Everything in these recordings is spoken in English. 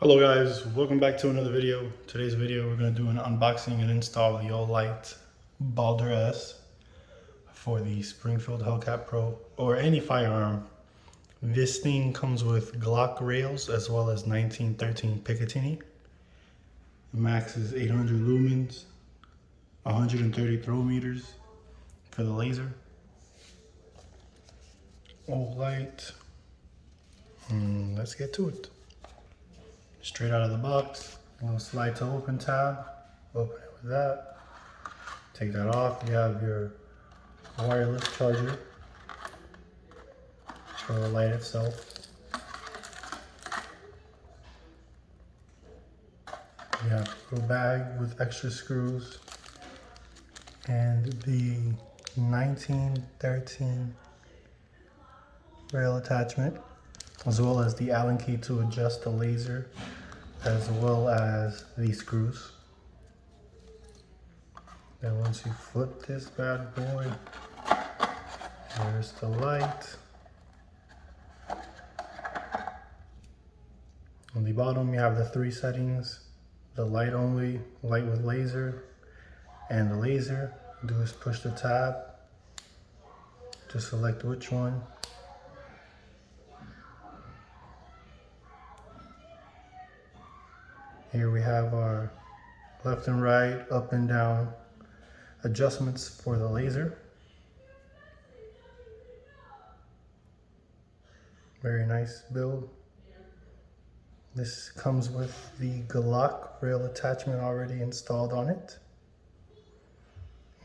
Hello guys, welcome back to another video. Today's video we're going to do an unboxing and install the Olight Baldr S for the Springfield Hellcat Pro or any firearm. This thing comes with Glock rails as well as 1913 Picatinny. Max is 800 lumens, 130 throw meters for the laser. Olight. Let's get to it. Straight out of the box, a little slide to open tab, open it with that, take that off. You have your wireless charger for the light itself. You have a little bag with extra screws and the 1913 rail attachment, as well as the Allen key to adjust the laser, as well as the screws. Then once you flip this bad boy, there's the light. On the bottom you have the three settings: the light only, light with laser, and the laser. Do is push the tab to select which one. Here we have our left and right, up and down adjustments for the laser. Very nice build. This comes with the Glock rail attachment already installed on it.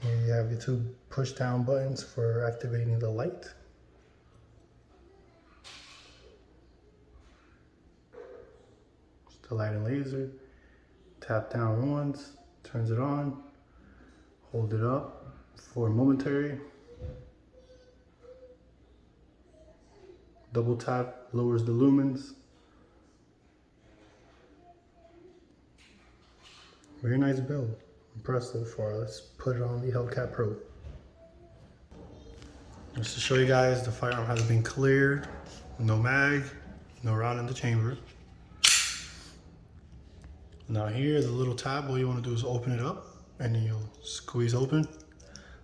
Here you have your two push down buttons for activating the light. The light and laser. Tap down once, turns it on. Hold it up for momentary. Double tap lowers the lumens. Very nice build. Impressed so far. Let's put it on the Hellcat Pro. Just to show you guys, the firearm has been cleared. No mag, no round in the chamber. Now here, the little tab, all you want to do is open it up and then you'll squeeze open.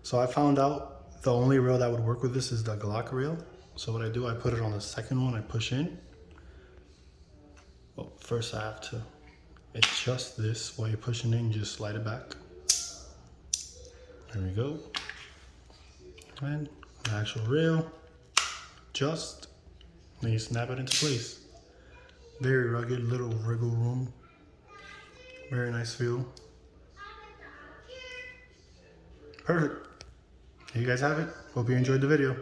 So I found out the only rail that would work with this is the Glock rail. So what I do, I put it on the second one, I push in. Well, first I have to adjust this while you're pushing in, just slide it back. There we go. And the actual rail, adjust, then you snap it into place. Very rugged, little wriggle room. Very nice feel. Perfect. Here you guys have it. Hope you enjoyed the video.